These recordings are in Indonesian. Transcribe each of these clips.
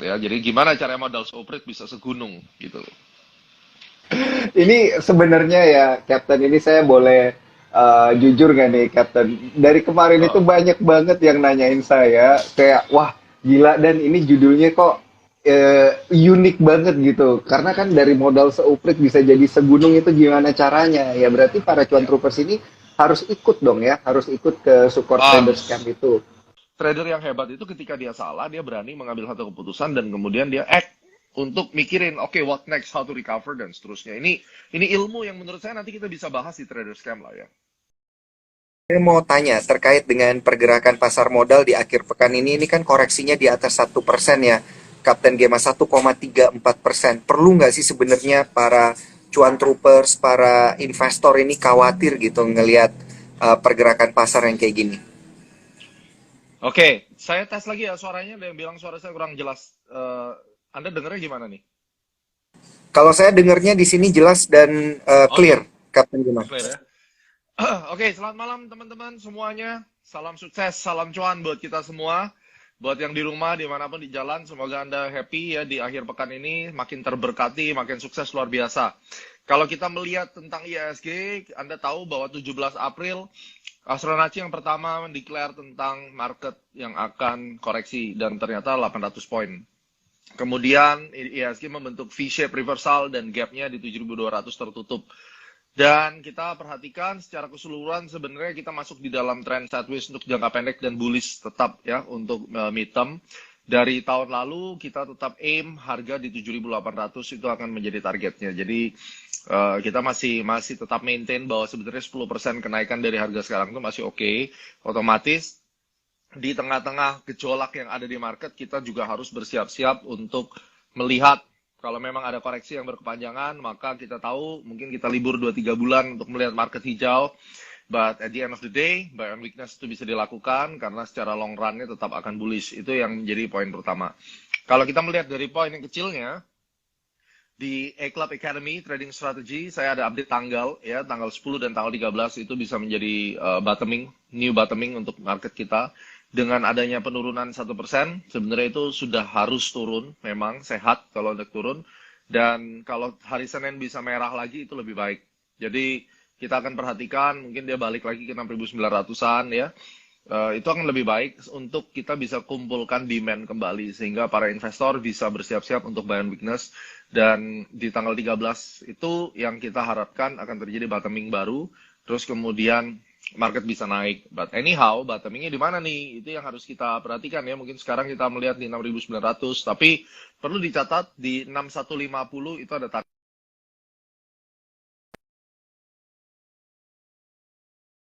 ya. Jadi gimana cara modal seuprit bisa segunung gitu. Ini sebenarnya ya, Captain, ini saya boleh jujur nggak nih, Captain? Dari kemarin itu Oh. banyak banget yang nanyain saya, kayak, wah, gila, dan ini judulnya kok unik banget gitu. Karena kan dari modal seuprit bisa jadi segunung itu gimana caranya? Ya berarti para cuan Ya, troopers ini harus ikut dong ya, harus ikut ke support traders camp harus. itu. Trader yang hebat itu ketika dia salah, dia berani mengambil satu keputusan dan kemudian dia act untuk mikirin, oke, what next, how to recover dan seterusnya. Ini ilmu yang menurut saya nanti kita bisa bahas di trader scam lah ya. Saya mau tanya terkait dengan pergerakan pasar modal di akhir pekan ini kan koreksinya di atas 1% ya, Kapten Gema 1,34%. Perlu nggak sih sebenarnya para cuan troopers, para investor ini khawatir gitu ngelihat pergerakan pasar yang kayak gini? Oke, saya tes lagi ya suaranya. Ada yang bilang suara saya kurang jelas. Anda dengernya gimana nih? Kalau saya dengarnya di sini jelas dan Oke, clear, Kapten Gema. clear ya. Oke, selamat malam teman-teman semuanya. Salam sukses, salam cuan buat kita semua. Buat yang di rumah, dimanapun di jalan, semoga Anda happy ya di akhir pekan ini. Makin terberkati, makin sukses luar biasa. Kalau kita melihat tentang IHSG, Anda tahu bahwa 17 April, Astronaci yang pertama mendeklar tentang market yang akan koreksi dan ternyata 800 poin. Kemudian IHSG membentuk V-shape reversal dan gapnya di 7.200 tertutup. Dan kita perhatikan secara keseluruhan sebenarnya kita masuk di dalam trend sideways untuk jangka pendek dan bullish tetap ya untuk midterm. Dari tahun lalu kita tetap aim harga di 7.800 itu akan menjadi targetnya. Jadi kita masih tetap maintain bahwa sebenarnya 10% kenaikan dari harga sekarang itu masih oke. Otomatis di tengah-tengah gejolak yang ada di market kita juga harus bersiap-siap untuk melihat kalau memang ada koreksi yang berkepanjangan, maka kita tahu mungkin kita libur 2-3 bulan untuk melihat market hijau. But at the end of the day, buy on weakness itu bisa dilakukan karena secara long run-nya tetap akan bullish. Itu yang menjadi poin pertama. Kalau kita melihat dari poin yang kecilnya, di A-Club Academy Trading Strategy, saya ada update tanggal, ya, tanggal 10 dan tanggal 13 itu bisa menjadi bottoming, new bottoming untuk market kita. Dengan adanya penurunan 1%, sebenarnya itu sudah harus turun, memang sehat kalau untuk turun. Dan kalau hari Senin bisa merah lagi, itu lebih baik. Jadi kita akan perhatikan, mungkin dia balik lagi ke 6.900-an ya. Itu akan lebih baik untuk kita bisa kumpulkan demand kembali sehingga para investor bisa bersiap-siap untuk buy on weakness dan di tanggal 13 itu yang kita harapkan akan terjadi bottoming baru terus kemudian market bisa naik. But anyhow, bottomingnya di mana nih? Itu yang harus kita perhatikan ya. Mungkin sekarang kita melihat di 6.900 tapi perlu dicatat di 6150 itu ada target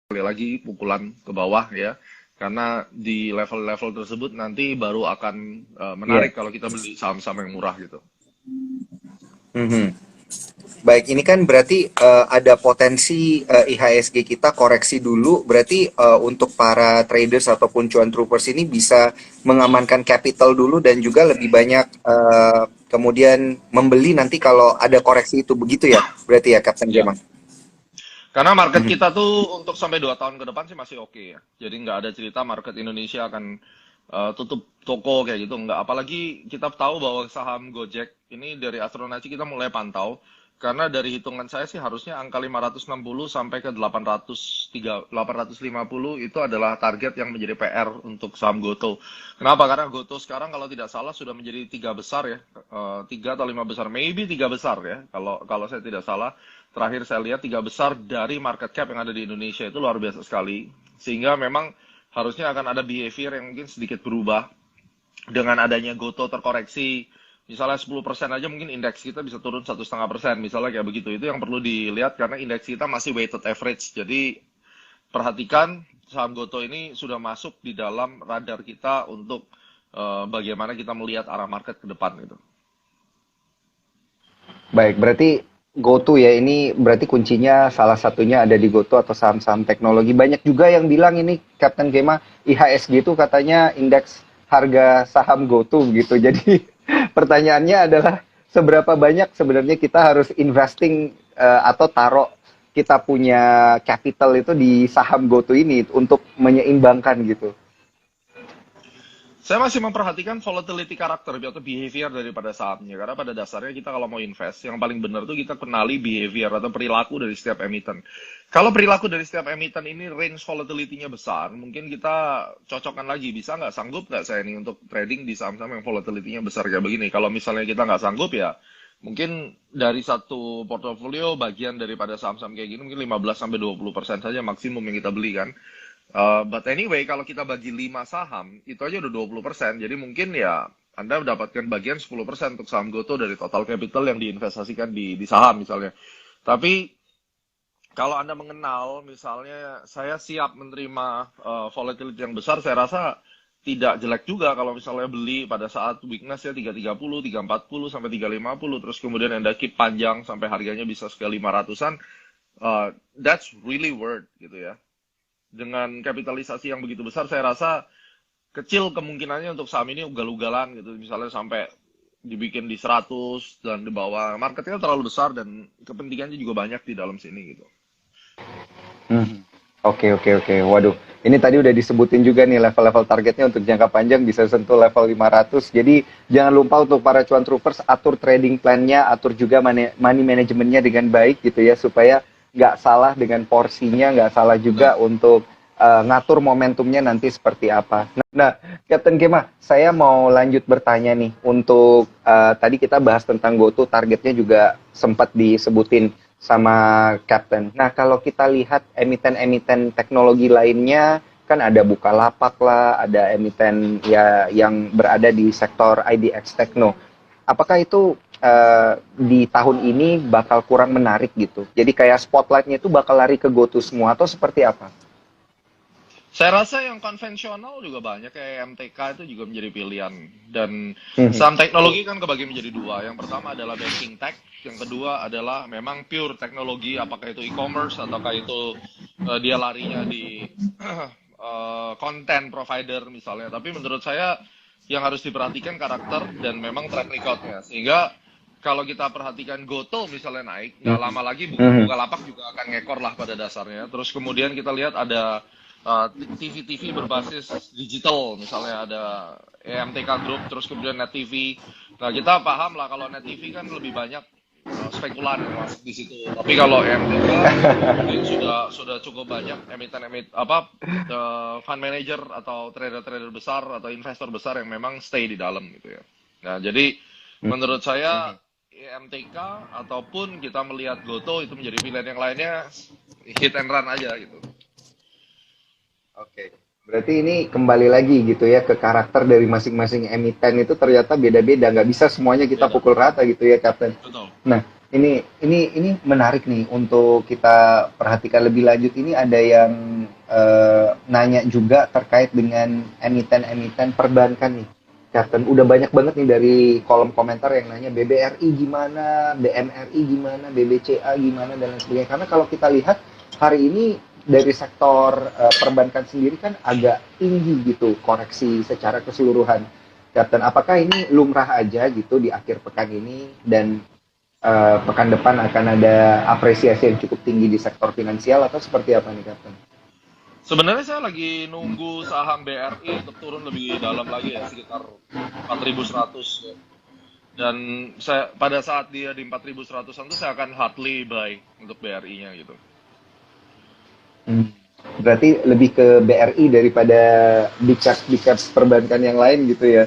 sekali lagi pukulan ke bawah ya. Karena di level-level tersebut nanti baru akan Iya. menarik kalau kita beli saham-saham yang murah gitu. Mhm. Baik, ini kan berarti ada potensi IHSG kita koreksi dulu. Berarti untuk para traders ataupun cuan troopers ini bisa mengamankan capital dulu dan juga lebih banyak kemudian membeli nanti kalau ada koreksi itu begitu ya. Berarti ya, Kapten Ya. Gemang. Karena market Mhm. kita tuh untuk sampai 2 tahun ke depan sih masih oke ya. Jadi nggak ada cerita market Indonesia akan tutup toko kayak gitu. Nggak. Apalagi kita tahu bahwa saham Gojek ini dari Astronaci kita mulai pantau. Karena dari hitungan saya sih harusnya angka 560 sampai ke 850 itu adalah target yang menjadi PR untuk saham Goto. Kenapa? Karena Goto sekarang kalau tidak salah sudah menjadi tiga besar ya. Tiga atau lima besar. Maybe tiga besar ya. Kalau saya tidak salah. Terakhir saya lihat tiga besar dari market cap yang ada di Indonesia itu luar biasa sekali. Sehingga memang harusnya akan ada behavior yang mungkin sedikit berubah dengan adanya Goto terkoreksi. Misalnya 10% aja mungkin indeks kita bisa turun 1,5%. Misalnya kayak begitu. Itu yang perlu dilihat karena indeks kita masih weighted average. Jadi perhatikan saham Goto ini sudah masuk di dalam radar kita untuk bagaimana kita melihat arah market ke depan gitu. Baik, berarti GoTo ya, ini berarti kuncinya salah satunya ada di GoTo atau saham-saham teknologi. Banyak juga yang bilang ini, Kapten Gema, IHSG itu katanya indeks harga saham GoTo gitu. Jadi pertanyaannya adalah seberapa banyak sebenarnya kita harus investing atau taruh kita punya capital itu di saham GoTo ini untuk menyeimbangkan gitu. Saya masih memperhatikan volatility karakter atau behavior daripada sahamnya. Karena pada dasarnya kita kalau mau invest, yang paling benar tuh kita kenali behavior atau perilaku dari setiap emiten. Kalau perilaku dari setiap emiten ini range volatility-nya besar, mungkin kita cocokkan lagi. Bisa nggak, sanggup nggak saya ini untuk trading di saham-saham yang volatility-nya besar kayak begini. Kalau misalnya kita nggak sanggup ya, mungkin dari satu portofolio bagian daripada saham-saham kayak gini mungkin 15-20% saja maksimum yang kita beli kan. But anyway, kalau kita bagi 5 saham, itu aja udah 20%. Jadi mungkin ya Anda mendapatkan bagian 10% untuk saham GoTo dari total capital yang diinvestasikan di saham misalnya. Tapi kalau Anda mengenal, misalnya saya siap menerima volatility yang besar, saya rasa tidak jelek juga kalau misalnya beli pada saat weakness ya 330, 340 sampai 350, terus kemudian Anda keep panjang sampai harganya bisa sekali 500-an, that's really worth gitu ya. Dengan kapitalisasi yang begitu besar, saya rasa kecil kemungkinannya untuk saham ini ugal-ugalan gitu. Misalnya sampai dibikin di 100 dan di bawah. Marketnya terlalu besar dan kepentingannya juga banyak di dalam sini gitu. Oke, oke, oke. Waduh, ini tadi udah disebutin juga nih level-level targetnya untuk jangka panjang bisa sentuh level 500. Jadi jangan lupa untuk para cuan troopers, atur trading plan-nya, atur juga money manajemennya dengan baik gitu ya, supaya nggak salah dengan porsinya, nggak salah juga untuk ngatur momentumnya nanti seperti apa. Nah, Captain Kema, saya mau lanjut bertanya nih untuk tadi kita bahas tentang GoTo, targetnya juga sempat disebutin sama Captain. Nah, kalau kita lihat emiten-emiten teknologi lainnya, kan ada Bukalapak lah, ada emiten ya yang berada di sektor IDX Tekno. Apakah itu di tahun ini bakal kurang menarik gitu? Jadi kayak spotlightnya itu bakal lari ke GoTo semua atau seperti apa? Saya rasa yang konvensional juga banyak, kayak MTK itu juga menjadi pilihan. Dan saham teknologi kan kebagi menjadi dua. Yang pertama adalah banking tech, yang kedua adalah memang pure teknologi, apakah itu e-commerce ataukah itu dia larinya di content provider misalnya. Tapi menurut saya yang harus diperhatikan karakter dan memang track record-nya. Sehingga kalau kita perhatikan GoTo misalnya naik, nggak lama lagi Bukalapak juga akan ngekor lah pada dasarnya. Terus kemudian kita lihat ada TV-TV berbasis digital, misalnya ada EMTK Group, terus kemudian Net TV. Nah, kita paham lah kalau Net TV kan lebih banyak spekulan yang masuk di situ. Tapi kalau EMTK sudah cukup banyak fund manager atau trader-trader besar atau investor besar yang memang stay di dalam gitu ya. Nah, jadi menurut saya EMTK ataupun kita melihat GoTo itu menjadi pilihan, yang lainnya hit and run aja gitu. Oke, berarti ini kembali lagi gitu ya ke karakter dari masing-masing emiten itu ternyata beda-beda, nggak bisa semuanya kita pukul rata gitu ya, Captain. Betul. Nah, ini menarik nih untuk kita perhatikan lebih lanjut. Ini ada yang nanya juga terkait dengan emiten-emiten perbankan nih, Captain. Udah banyak banget nih dari kolom komentar yang nanya BBRI gimana, BMRI gimana, BBCA gimana dan lain sebagainya. Karena kalau kita lihat hari ini dari sektor perbankan sendiri kan agak tinggi gitu koreksi secara keseluruhan. Captain, apakah ini lumrah aja gitu di akhir pekan ini dan pekan depan akan ada apresiasi yang cukup tinggi di sektor finansial atau seperti apa nih, Captain? Sebenarnya saya lagi nunggu saham BRI untuk turun lebih dalam lagi ya, sekitar 4.100 ya. Dan saya pada saat dia di 4.100-an itu saya akan hardly buy untuk BRI-nya gitu. Berarti lebih ke BRI daripada big cap perbankan yang lain gitu ya?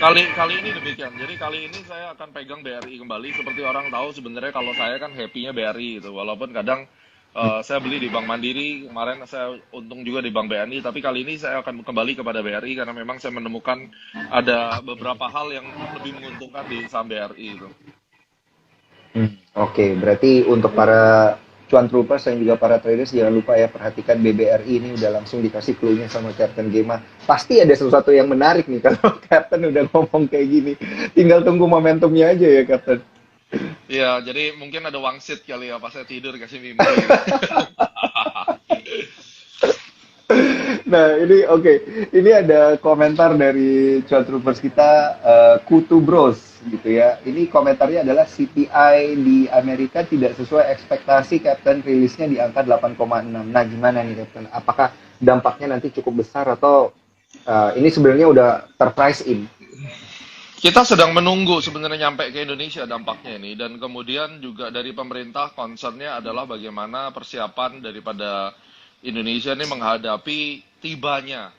Kali ini demikian. Jadi kali ini saya akan pegang BRI kembali. Seperti orang tahu sebenarnya kalau saya kan happy-nya BRI gitu. Walaupun kadang saya beli di Bank Mandiri, kemarin saya untung juga di Bank BNI, tapi kali ini saya akan kembali kepada BRI karena memang saya menemukan ada beberapa hal yang lebih menguntungkan di saham BRI itu. Oke, berarti untuk para cuan troopers dan juga para traders jangan lupa ya perhatikan BBRI ini udah langsung dikasih clue-nya sama Captain Gema. Pasti ada sesuatu yang menarik nih kalau Captain udah ngomong kayak gini. Tinggal tunggu momentumnya aja ya, Captain. Iya, jadi mungkin ada wangsit kali ya pas saya tidur kasih mimpi. Nah ini oke. Ini ada komentar dari cuan troopers kita, Kutu Bros gitu ya. Ini komentarnya adalah CPI di Amerika tidak sesuai ekspektasi, Captain, rilisnya di angka 8,6. Nah gimana nih, Captain? Apakah dampaknya nanti cukup besar atau Ini sebenarnya udah terprice in. Kita sedang menunggu sebenarnya nyampe ke Indonesia dampaknya ini, dan kemudian juga dari pemerintah concernnya adalah bagaimana persiapan daripada Indonesia ini menghadapi tibanya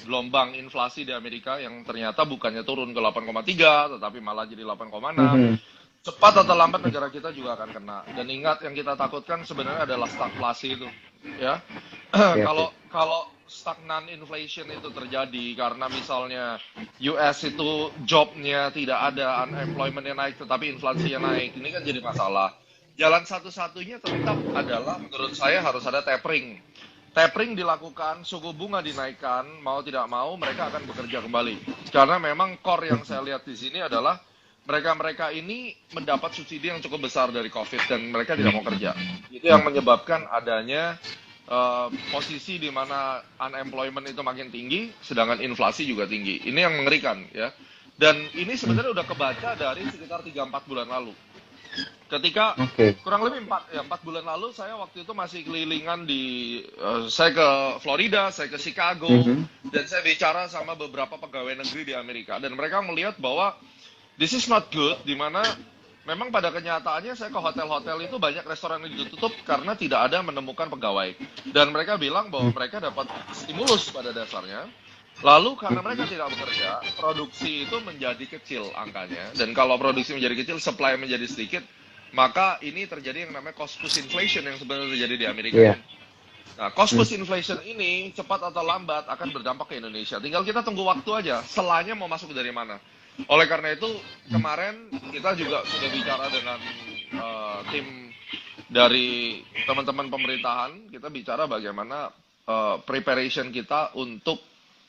gelombang inflasi di Amerika yang ternyata bukannya turun ke 8,3 tetapi malah jadi 8,6. Mhm. Cepat atau lambat negara kita juga akan kena. Dan ingat, yang kita takutkan sebenarnya adalah stagflasi itu, ya. Iya, Kalau kalau stagnan inflation itu terjadi karena misalnya US itu jobnya tidak ada, unemployment-nya naik tetapi inflasinya naik, ini kan jadi masalah. Jalan satu-satunya tetap adalah menurut saya harus ada tapering. Tapering dilakukan, suku bunga dinaikkan, mau tidak mau mereka akan bekerja kembali. Karena memang core yang saya lihat di sini adalah mereka-mereka ini mendapat subsidi yang cukup besar dari COVID dan mereka tidak mau kerja. Itu yang menyebabkan adanya posisi di mana unemployment itu makin tinggi, sedangkan inflasi juga tinggi. Ini yang mengerikan, ya. Dan ini sebenarnya udah kebaca dari sekitar 3-4 bulan lalu. Ketika Oke. kurang lebih 4 bulan lalu saya waktu itu masih kelilingan saya ke Florida, saya ke Chicago, Mhm. dan saya bicara sama beberapa pegawai negeri di Amerika, dan mereka melihat bahwa this is not good, di mana memang pada kenyataannya saya ke hotel-hotel itu banyak restoran yang ditutup karena tidak ada menemukan pegawai. Dan mereka bilang bahwa mereka dapat stimulus pada dasarnya. Lalu karena mereka tidak bekerja, produksi itu menjadi kecil angkanya. Dan kalau produksi menjadi kecil, supply menjadi sedikit, maka ini terjadi yang namanya cost push inflation yang sebenarnya terjadi di Amerika. Iya. Nah, cost push inflation ini cepat atau lambat akan berdampak ke Indonesia. Tinggal kita tunggu waktu aja, selanya mau masuk dari mana. Oleh karena itu, kemarin kita juga sudah bicara dengan tim dari teman-teman pemerintahan. Kita bicara bagaimana preparation kita untuk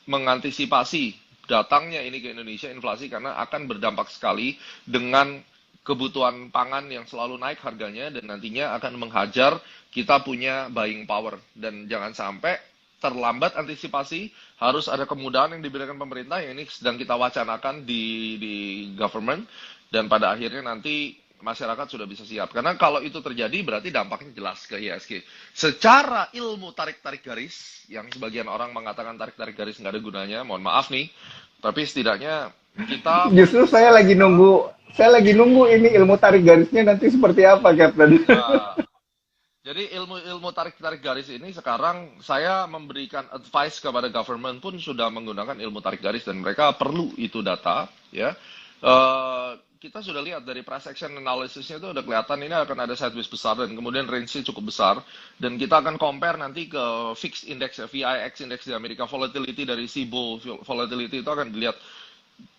mengantisipasi datangnya ini ke Indonesia inflasi, karena akan berdampak sekali dengan kebutuhan pangan yang selalu naik harganya dan nantinya akan menghajar kita punya buying power. Dan jangan sampai terlambat antisipasi, harus ada kemudahan yang diberikan pemerintah yang ini sedang kita wacanakan di government, dan pada akhirnya nanti masyarakat sudah bisa siap. Karena kalau itu terjadi berarti dampaknya jelas ke IHSG. Secara ilmu tarik-tarik garis, yang sebagian orang mengatakan tarik-tarik garis nggak ada gunanya, mohon maaf nih, tapi setidaknya kita Justru saya lagi nunggu ini ilmu tarik garisnya nanti seperti apa, Captain. Nah, jadi ilmu tarik-tarik garis ini sekarang saya memberikan advice kepada government pun sudah menggunakan ilmu tarik garis, dan mereka perlu itu data, ya. Kita sudah lihat dari price action analysisnya itu udah kelihatan ini akan ada sideways besar dan kemudian range-nya cukup besar, dan kita akan compare nanti ke fixed index, ya, VIX index di Amerika, volatility dari SIBO volatility itu akan dilihat.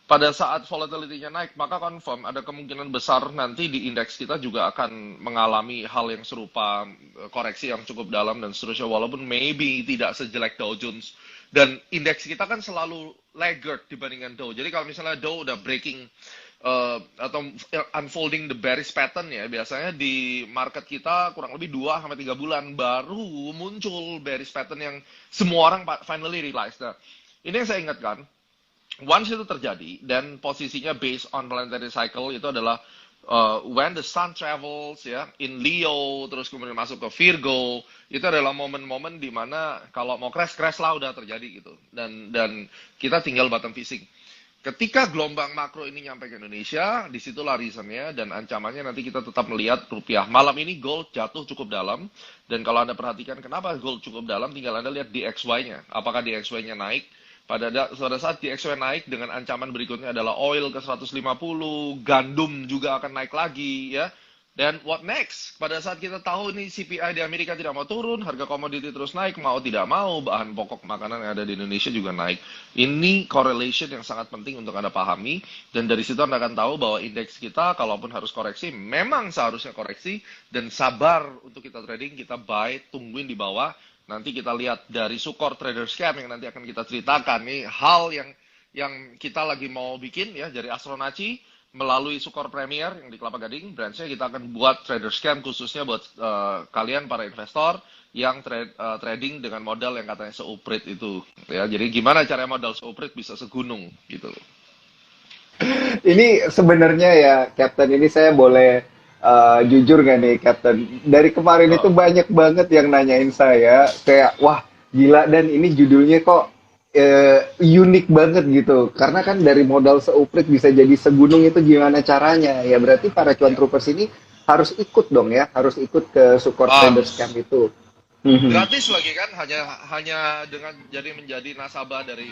Pada saat volatility-nya naik, maka confirm ada kemungkinan besar nanti di indeks kita juga akan mengalami hal yang serupa, koreksi yang cukup dalam dan seterusnya, walaupun maybe tidak sejelek Dow Jones. Dan indeks kita kan selalu laggard dibandingkan Dow. Jadi kalau misalnya Dow udah breaking atau unfolding the bearish pattern, ya, biasanya di market kita kurang lebih 2-3 bulan baru muncul bearish pattern yang semua orang finally realize. Nah, ini yang saya ingatkan. Once itu terjadi, dan posisinya based on planetary cycle itu adalah when the sun travels, ya, in Leo, terus kemudian masuk ke Virgo, itu adalah momen-momen di mana kalau mau crash lah udah terjadi gitu. Dan kita tinggal bottom fishing. Ketika gelombang makro ini nyampe ke Indonesia, disitulah reasonnya dan ancamannya nanti kita tetap melihat rupiah. Malam ini gold jatuh cukup dalam, dan kalau Anda perhatikan kenapa gold cukup dalam, tinggal Anda lihat DXY-nya. Apakah DXY-nya naik? Pada saat DXY naik, dengan ancaman berikutnya adalah oil ke 150, gandum juga akan naik lagi, ya. Dan what next? Pada saat kita tahu nih CPI di Amerika tidak mau turun, harga komoditi terus naik, mau tidak mau, bahan pokok makanan yang ada di Indonesia juga naik. Ini correlation yang sangat penting untuk Anda pahami, dan dari situ Anda akan tahu bahwa indeks kita, kalaupun harus koreksi, memang seharusnya koreksi, dan sabar untuk kita trading, kita buy, tungguin di bawah. Nanti kita lihat dari Sukor Trader Scam yang nanti akan kita ceritakan nih, hal yang kita lagi mau bikin, ya, dari Astronaci melalui Sukor Premier yang di Kelapa Gading, branchnya kita akan buat Trader Scam khususnya buat kalian para investor yang trading dengan modal yang katanya seuprit itu, ya. Jadi gimana cara modal seuprit bisa segunung gitu. Ini sebenarnya ya, Captain, ini saya boleh jujur nggak nih, Captain? Dari kemarin itu Oh. banyak banget yang nanyain saya, kayak, wah, gila, dan ini judulnya kok unik banget gitu. Karena kan dari modal seuprit bisa jadi segunung itu gimana caranya? Ya berarti para cuan Ya, troopers ini harus ikut dong ya, harus ikut ke Sukor Traders Camp harus. itu. Mhm. Gratis lagi kan, hanya hanya dengan jadi menjadi nasabah dari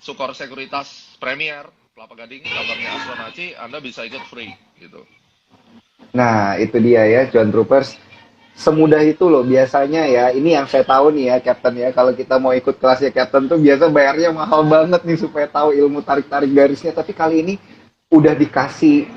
Sukor Sekuritas Premier Kelapa Gading, cabangnya Astronaci, Anda bisa ikut free gitu. Nah, itu dia ya, cuan troopers. Semudah itu loh biasanya ya. Ini yang saya tahu nih ya, Captain ya. Kalau kita mau ikut kelasnya Captain tuh biasa bayarnya mahal banget nih supaya tahu ilmu tarik-tarik garisnya. Tapi kali ini udah dikasih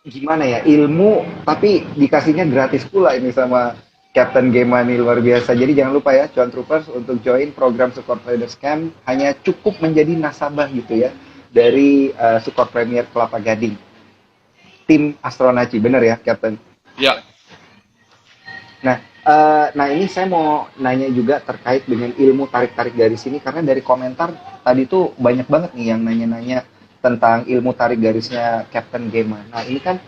gimana ya ilmu, tapi dikasihnya gratis pula ini sama Captain Gema nih luar biasa. Jadi jangan lupa ya, cuan troopers untuk join program Support Traders Camp hanya cukup menjadi nasabah gitu ya dari Support Premier Kelapa Gading, tim Astronaci, bener ya, Captain? Ya, Nah, nah ini saya mau nanya juga terkait dengan ilmu tarik-tarik garis ini karena dari komentar tadi tuh banyak banget nih yang nanya-nanya tentang ilmu tarik garisnya Captain Gema. Nah, ini kan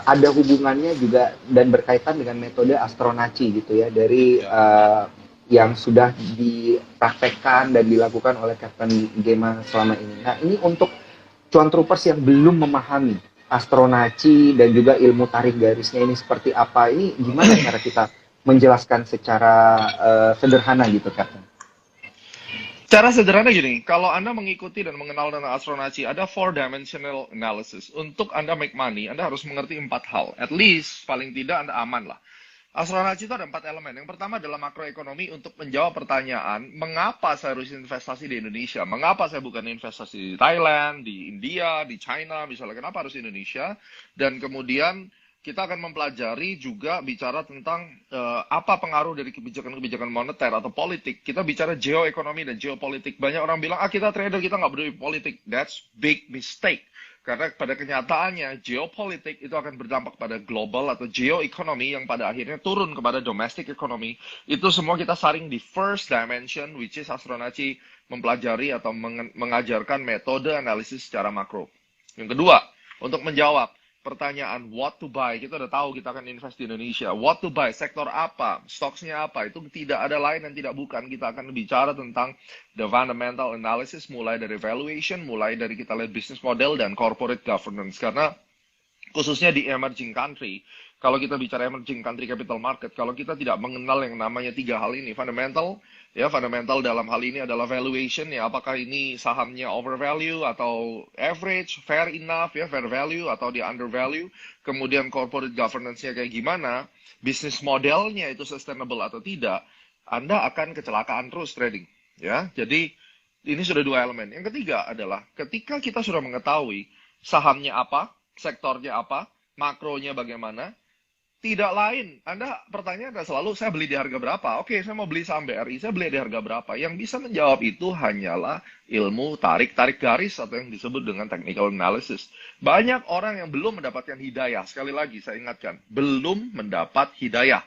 ada hubungannya juga dan berkaitan dengan metode astronaci gitu ya dari ya. yang sudah dipraktekkan dan dilakukan oleh Captain Gema selama ini. Nah, ini untuk cuan troopers yang belum memahami astronaci dan juga ilmu tarik garisnya ini seperti apa, ini gimana cara kita menjelaskan secara sederhana gitu, Captain? Cara sederhana gini, kalau Anda mengikuti dan mengenal tentang astronaci, ada four dimensional analysis. Untuk Anda make money, Anda harus mengerti 4 hal. At least, paling tidak Anda aman lah. Astronaci itu ada 4 elemen. Yang pertama adalah makroekonomi untuk menjawab pertanyaan, mengapa saya harus investasi di Indonesia? Mengapa saya bukan investasi di Thailand, di India, di China, misalnya kenapa harus Indonesia? Dan kemudian kita akan mempelajari juga bicara tentang apa pengaruh dari kebijakan-kebijakan moneter atau politik. Kita bicara geoekonomi dan geopolitik. Banyak orang bilang, kita trader, kita nggak peduli politik. That's big mistake. Karena pada kenyataannya, geopolitik itu akan berdampak pada global atau geoekonomi yang pada akhirnya turun kepada domestic economy. Itu semua kita saring di first dimension, which is astronaci mempelajari atau mengajarkan metode analisis secara makro. Yang kedua, untuk menjawab pertanyaan what to buy, kita udah tahu kita akan invest di Indonesia. What to buy, sektor apa, stocks-nya apa, itu tidak ada lain dan tidak bukan. Kita akan bicara tentang the fundamental analysis, mulai dari valuation, mulai dari kita lihat business model dan corporate governance. Karena khususnya di emerging country, kalau kita bicara emerging country capital market, kalau kita tidak mengenal yang namanya 3 hal ini, fundamental, ya fundamental dalam hal ini adalah valuation, ya apakah ini sahamnya overvalue atau average, fair enough, ya fair value atau di undervalue, kemudian corporate governance-nya kayak gimana, business modelnya itu sustainable atau tidak, Anda akan kecelakaan terus trading, ya. Jadi ini sudah 2 elemen. Yang ketiga adalah ketika kita sudah mengetahui sahamnya apa, sektornya apa, makronya bagaimana, tidak lain. Anda pertanyaan adalah selalu, saya beli di harga berapa? Oke, saya mau beli saham BRI, saya beli di harga berapa? Yang bisa menjawab itu hanyalah ilmu tarik-tarik garis atau yang disebut dengan technical analysis. Banyak orang yang belum mendapatkan hidayah. Sekali lagi, saya ingatkan, belum mendapat hidayah.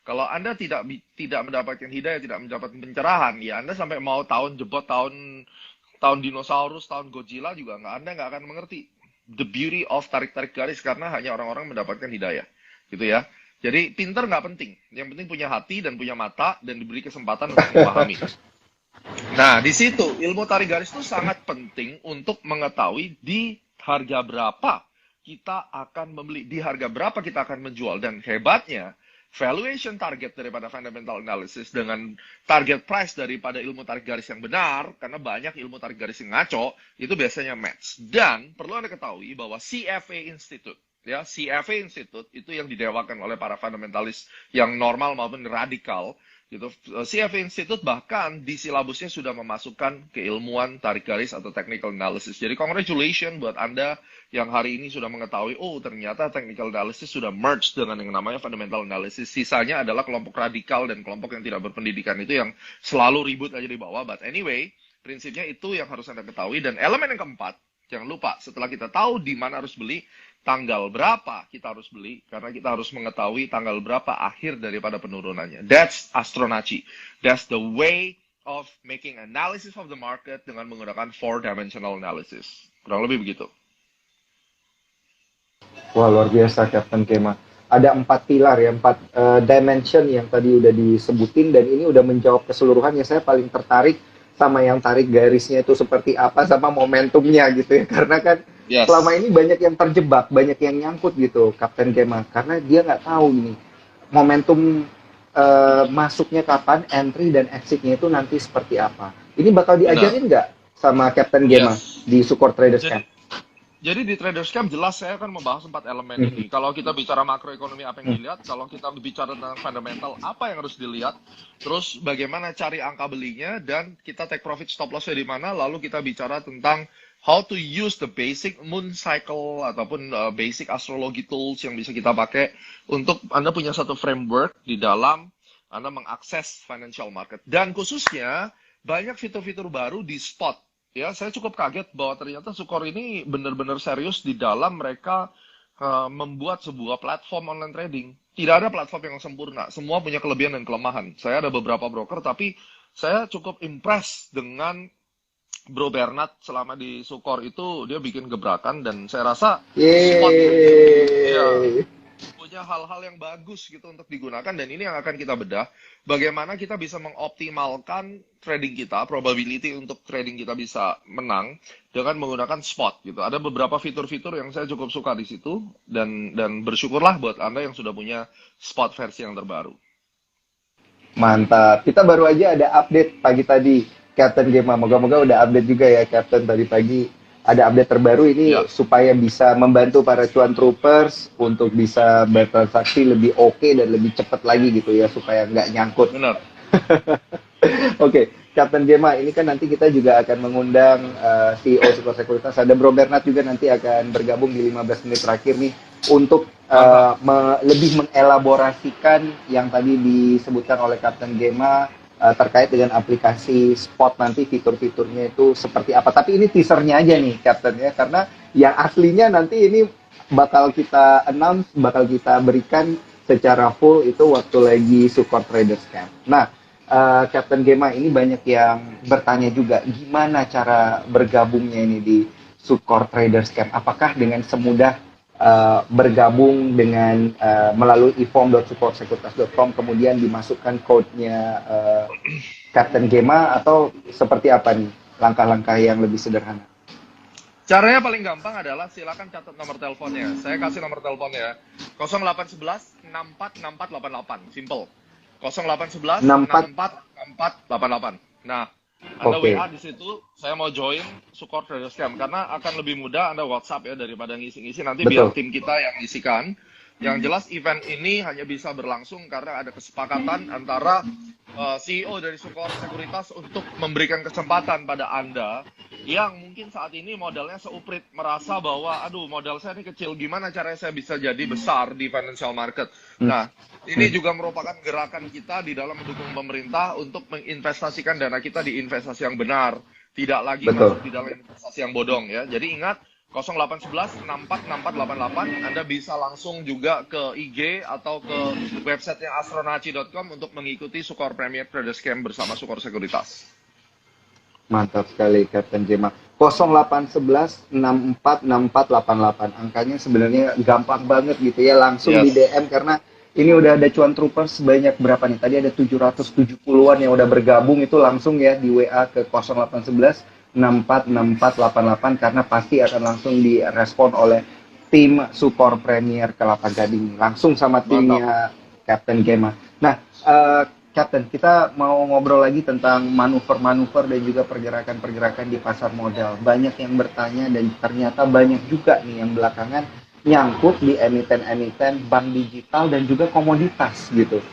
Kalau Anda tidak mendapatkan hidayah, tidak mendapatkan pencerahan, ya Anda sampai mau tahun jebot, tahun dinosaurus, tahun Godzilla juga Anda nggak akan mengerti the beauty of tarik-tarik garis karena hanya orang-orang mendapatkan hidayah. Gitu ya. Jadi pinter nggak penting. Yang penting punya hati dan punya mata dan diberi kesempatan untuk memahami. Nah, di situ ilmu tarik garis itu sangat penting untuk mengetahui di harga berapa kita akan membeli, di harga berapa kita akan menjual. Dan hebatnya, valuation target daripada fundamental analysis dengan target price daripada ilmu tarik garis yang benar, karena banyak ilmu tarik garis yang ngaco, itu biasanya match. Dan perlu Anda ketahui bahwa CFA Institute, ya CFA Institute itu yang didewakan oleh para fundamentalis yang normal maupun radikal gitu. CFA Institute bahkan di silabusnya sudah memasukkan keilmuan tarik garis atau technical analysis. Jadi congratulations buat Anda yang hari ini sudah mengetahui, oh ternyata technical analysis sudah merge dengan yang namanya fundamental analysis. Sisanya adalah kelompok radikal dan kelompok yang tidak berpendidikan itu yang selalu ribut aja di bawah. But anyway, prinsipnya itu yang harus Anda ketahui. Dan elemen yang keempat, jangan lupa setelah kita tahu di mana harus beli, tanggal berapa kita harus beli, karena kita harus mengetahui tanggal berapa akhir daripada penurunannya. That's astronaci. That's the way of making analysis of the market dengan menggunakan 4-dimensional analysis. Kurang lebih begitu. Wah, luar biasa Captain Kema. Ada 4 pilar ya, 4 dimension yang tadi udah disebutin dan ini udah menjawab keseluruhan yang saya paling tertarik sama yang tarik garisnya itu seperti apa, sama momentumnya gitu ya. Karena kan selama Yes. ini banyak yang terjebak, banyak yang nyangkut gitu, Kapten Kema. Karena dia nggak tahu ini momentum masuknya kapan, entry dan exitnya itu nanti seperti apa. Ini bakal Benar. diajarin nggak sama Kapten Gema Yes. di Sukor Traders Jadi Camp? Jadi di Traders Camp jelas saya akan membahas 4 elemen Mhm. ini. Kalau kita bicara makroekonomi apa yang dilihat, kalau kita bicara tentang fundamental apa yang harus dilihat, terus bagaimana cari angka belinya, dan kita take profit stop loss di mana, lalu kita bicara tentang how to use the basic moon cycle ataupun basic astrology tools yang bisa kita pakai untuk Anda punya satu framework di dalam Anda mengakses financial market. Dan khususnya banyak fitur-fitur baru di spot. Ya, saya cukup kaget bahwa ternyata Sukor ini benar-benar serius di dalam mereka membuat sebuah platform online trading. Tidak ada platform yang sempurna, semua punya kelebihan dan kelemahan. Saya ada beberapa broker, tapi saya cukup impress dengan Bro Bernard selama di Sukor itu dia bikin gebrakan dan saya rasa spot ya Yeay. punya hal-hal yang bagus gitu untuk digunakan dan ini yang akan kita bedah. Bagaimana kita bisa mengoptimalkan trading kita, probability untuk trading kita bisa menang dengan menggunakan spot gitu. Ada beberapa fitur-fitur yang saya cukup suka di situ dan bersyukurlah buat Anda yang sudah punya spot versi yang terbaru. Mantap. Kita baru aja ada update pagi tadi, Captain Gema. Moga-moga udah update juga ya, Captain, tadi pagi. Ada update terbaru ini Ya, supaya bisa membantu para cuan troopers untuk bisa bertransaksi lebih oke dan lebih cepat lagi gitu ya, supaya nggak nyangkut. benar. Oke, Kapten Gema, ini kan nanti kita juga akan mengundang CEO Sukor Sekuritas. Ada Bro Bernard juga nanti akan bergabung di 15 menit terakhir nih untuk Mantap. lebih mengelaborasikan yang tadi disebutkan oleh Kapten Gema terkait dengan aplikasi Spot nanti fitur-fiturnya itu seperti apa. Tapi ini teasernya aja nih, Kapten ya, karena yang aslinya nanti ini bakal kita announce, bakal kita berikan secara full itu waktu lagi Sukor Traders Camp. Nah, Captain Gema ini banyak yang bertanya juga gimana cara bergabungnya ini di Sukor Traders Camp. Apakah dengan semudah bergabung dengan melalui ifom.sukorsekuritas.com kemudian dimasukkan code-nya Captain Gema atau seperti apa nih langkah-langkah yang lebih sederhana? Caranya paling gampang adalah silakan catat nomor teleponnya. Saya kasih nomor teleponnya 0811 64 64 88. Simple. 0811 64. 64 64 88. Nah, Anda Oke, WA di situ, saya mau join Sukor Traders Camp karena akan lebih mudah Anda WhatsApp ya daripada ngisi-ngisi nanti biar betul. tim kita yang ngisikan. Yang jelas event ini hanya bisa berlangsung karena ada kesepakatan antara CEO dari Sukor Sekuritas untuk memberikan kesempatan pada Anda yang mungkin saat ini modalnya seuprit merasa bahwa aduh modal saya ini kecil, gimana caranya saya bisa jadi besar di financial market. Hmm. Nah, ini juga merupakan gerakan kita di dalam mendukung pemerintah untuk menginvestasikan dana kita di investasi yang benar, tidak lagi Betul. masuk di dalam investasi yang bodong ya. Jadi ingat 0811 64 64 88, Anda bisa langsung juga ke IG atau ke websitenya astronaci.com untuk mengikuti Sukor Premier Traders Camp bersama Sukor Sekuritas. Mantap sekali Captain Gema. 0811 64 64 88. Angkanya sebenarnya gampang banget gitu ya, langsung di Yes. DM karena ini udah ada cuan troopers sebanyak berapa nih? Tadi ada 770-an yang udah bergabung itu langsung ya di WA ke 0811 64 64 88 karena pasti akan langsung direspon oleh tim Sukor Premier Kelapa Gading langsung sama Mantap. timnya Captain Gema. Nah, Captain, kita mau ngobrol lagi tentang manuver-manuver dan juga pergerakan-pergerakan di pasar modal. Banyak yang bertanya dan ternyata banyak juga nih yang belakangan nyangkut di emiten-emiten bank digital dan juga komoditas gitu.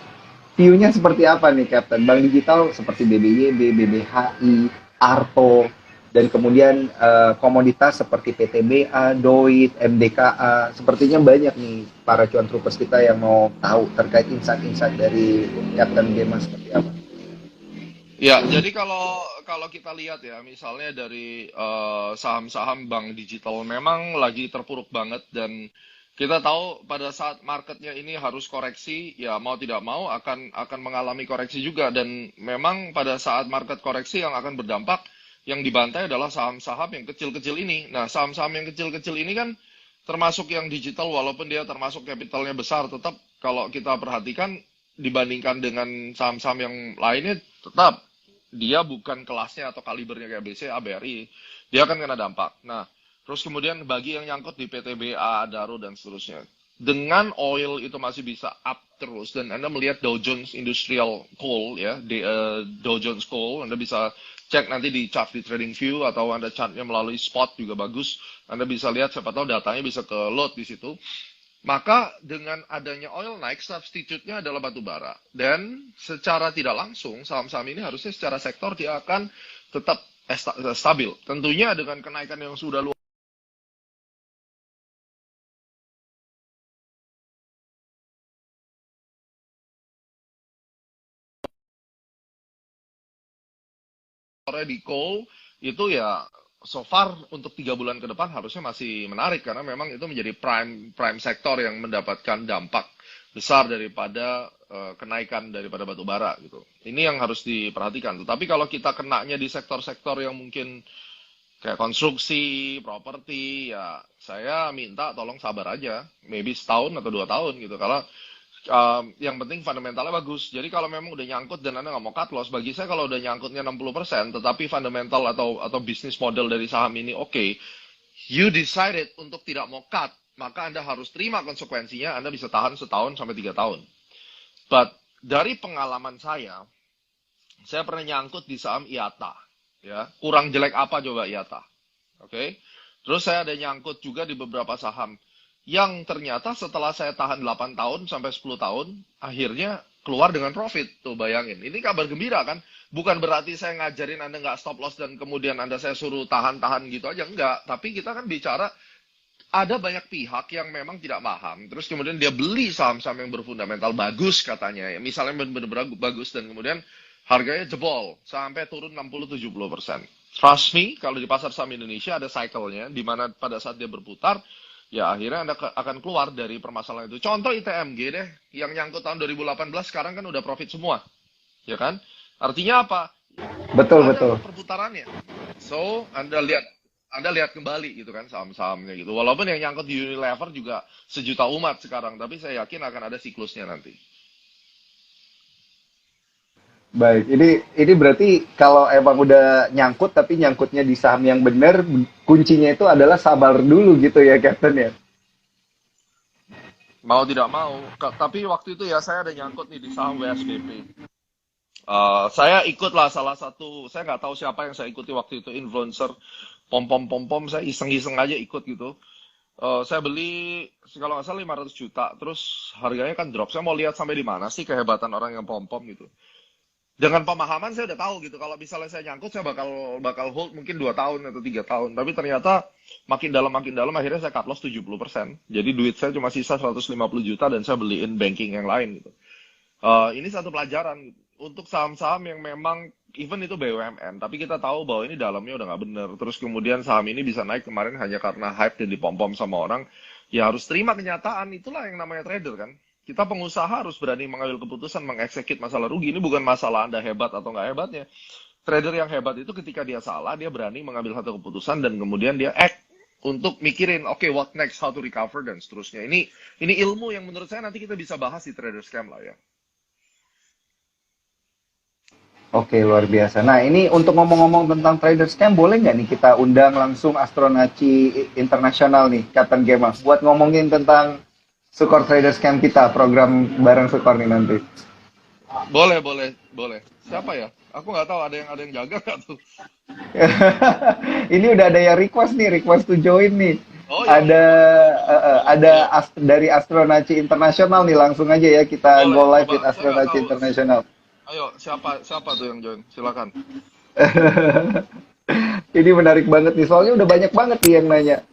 View-nya seperti apa nih, Captain? Bank digital seperti BBYB, BBHI, Arto, dan kemudian komoditas seperti PTBA, Doit, MDKA. Sepertinya banyak nih para cuan troopers kita yang mau tahu terkait insight-insight dari Captain Gema seperti apa. Ya, jadi kalau kalau kita lihat ya, misalnya dari saham-saham bank digital memang lagi terpuruk banget dan kita tahu pada saat marketnya ini harus koreksi, ya mau tidak mau akan mengalami koreksi juga dan memang pada saat market koreksi yang akan berdampak yang dibantai adalah saham-saham yang kecil-kecil ini. Nah, saham-saham yang kecil-kecil ini kan termasuk yang digital walaupun dia termasuk kapitalnya besar, tetap kalau kita perhatikan dibandingkan dengan saham-saham yang lainnya tetap dia bukan kelasnya atau kalibernya kayak BCA, BRI, dia akan kena dampak. Nah, terus kemudian bagi yang nyangkut di PTBA, Adaro, dan seterusnya. Dengan oil itu masih bisa up terus, dan Anda melihat Dow Jones Industrial Coal, ya, Dow Jones Coal, Anda bisa cek nanti di chart di TradingView, atau Anda chartnya melalui spot juga bagus. Anda bisa lihat, siapa tahu datanya bisa ke load di situ. Maka dengan adanya oil naik, substitute-nya adalah batu bara. Dan secara tidak langsung, saham-saham ini harusnya secara sektor dia akan tetap stabil. Tentunya dengan kenaikan yang sudah luar di coal, itu ya so far untuk 3 bulan ke depan harusnya masih menarik, karena memang itu menjadi prime sektor yang mendapatkan dampak besar daripada kenaikan daripada batu bara gitu. Ini yang harus diperhatikan. Tapi kalau kita kenanya di sektor-sektor yang mungkin kayak konstruksi, properti, ya saya minta tolong sabar aja, maybe setahun atau 2 tahun gitu. Kalau yang penting fundamentalnya bagus. Jadi kalau memang udah nyangkut dan Anda nggak mau cut loss, bagi saya kalau udah nyangkutnya 60%, tetapi fundamental atau bisnis model dari saham ini oke, you decided untuk tidak mau cut, maka Anda harus terima konsekuensinya. Anda bisa tahan setahun sampai 3 tahun. But dari pengalaman saya pernah nyangkut di saham IATA. Ya, kurang jelek apa coba IATA? Oke. Terus saya ada nyangkut juga di beberapa saham yang ternyata setelah saya tahan 8 tahun sampai 10 tahun, akhirnya keluar dengan profit. Tuh bayangin, ini kabar gembira kan? Bukan berarti saya ngajarin Anda nggak stop loss dan kemudian Anda saya suruh tahan-tahan gitu aja, enggak. Tapi kita kan bicara, ada banyak pihak yang memang tidak paham, terus kemudian dia beli saham-saham yang berfundamental bagus katanya, ya, misalnya benar-benar bagus, dan kemudian harganya jebol, sampai turun 60-70%. Trust me, kalau di pasar saham Indonesia ada cycle-nya, di mana pada saat dia berputar, ya akhirnya Anda akan keluar dari permasalahan itu. Contoh ITMG deh, yang nyangkut tahun 2018 sekarang kan udah profit semua. Ya kan? Artinya apa? Betul, Ada betul. perputarannya. So, Anda lihat kembali gitu kan saham-sahamnya gitu. Walaupun yang nyangkut di Unilever juga sejuta umat sekarang, tapi saya yakin akan ada siklusnya nanti. Baik, ini berarti kalau emang udah nyangkut tapi nyangkutnya di saham yang benar, kuncinya itu adalah sabar dulu gitu ya, Captain ya. Mau tidak mau. Tapi waktu itu ya saya ada nyangkut nih di saham WSBP. Saya ikutlah salah satu, saya nggak tahu siapa yang saya ikuti waktu itu, influencer pom-pom, saya iseng-iseng aja ikut gitu. Saya beli kalau nggak salah 500 juta, terus harganya kan drop. Saya mau lihat sampai di mana sih kehebatan orang yang pom-pom gitu. Dengan pemahaman saya udah tahu gitu, kalau misalnya saya nyangkut saya bakal hold mungkin 2 tahun atau 3 tahun. Tapi ternyata makin dalam akhirnya saya cut loss 70%. Jadi duit saya cuma sisa 150 juta dan saya beliin banking yang lain gitu. Ini satu pelajaran gitu. Untuk saham-saham yang memang even itu BUMN, tapi kita tahu bahwa ini dalamnya udah nggak bener. Terus kemudian saham ini bisa naik kemarin hanya karena hype dan dipom-pom sama orang. Ya harus terima kenyataan, itulah yang namanya trader kan. Kita pengusaha harus berani mengambil keputusan, mengeksekut masalah rugi. Ini bukan masalah Anda hebat atau nggak hebatnya. Trader yang hebat itu ketika dia salah, dia berani mengambil satu keputusan dan kemudian dia act untuk mikirin, oke, what next, how to recover, dan seterusnya. Ini ilmu yang menurut saya nanti kita bisa bahas di Trader Scam lah ya. Oke, luar biasa. Nah, ini untuk ngomong-ngomong tentang trader scam, boleh nggak nih kita undang langsung Astronaci Internasional nih, Captain Gema, buat ngomongin tentang Sukor Trader Scam kita, program bareng Sukor nih nanti. Boleh. Siapa ya? Aku nggak tahu, ada yang jaga nggak tuh? Ini udah ada yang request to join nih. Oh iya. Dari Astronaci Internasional nih, langsung aja ya kita Boleh, go live coba. with Saya nggak Astronaci tahu. Internasional. Ayo, siapa tuh yang join? Silakan. Ini menarik banget nih, soalnya udah banyak banget nih yang nanya.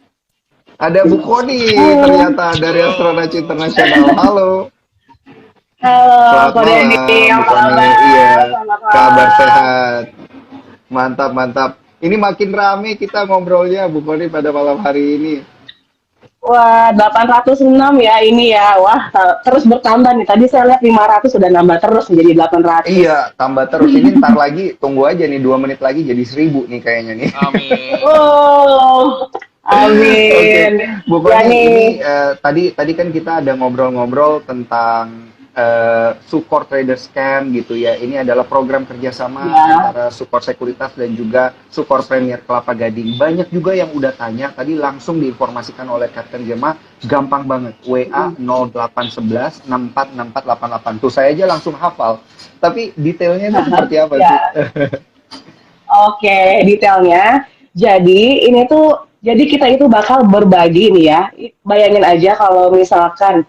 Ada Bu Koni ternyata dari Astronaci Internasional. Halo. Halo, Selamat Ko Deddy. malam, Bu Apa Koni. kabar? Iya, Selamat kabar malam. sehat. Mantap. Ini makin rame kita ngobrolnya, Bu Koni, pada malam hari ini. Wah, 806 ya ini ya. Wah, terus bertambah nih. Tadi saya lihat 500 sudah nambah terus menjadi 800. Iya, tambah terus. Ini ntar lagi, tunggu aja nih, 2 menit lagi jadi 1000 nih kayaknya nih. Amin. Oh, amin. Oke, Bu Ya Koni, nih. ini tadi kan kita ada ngobrol-ngobrol tentang Sukor Trader Scam gitu ya. Ini adalah program kerjasama Ya. antara Sukor Sekuritas dan juga Sukor Premier Kelapa Gading. Banyak juga yang udah tanya, tadi langsung diinformasikan oleh Kapten Gema, gampang banget. WA 0811 646488. Tuh saya aja langsung hafal. Tapi detailnya itu seperti apa Ya. sih? Oke, detailnya. Jadi kita itu bakal berbagi nih ya. Bayangin aja kalau misalkan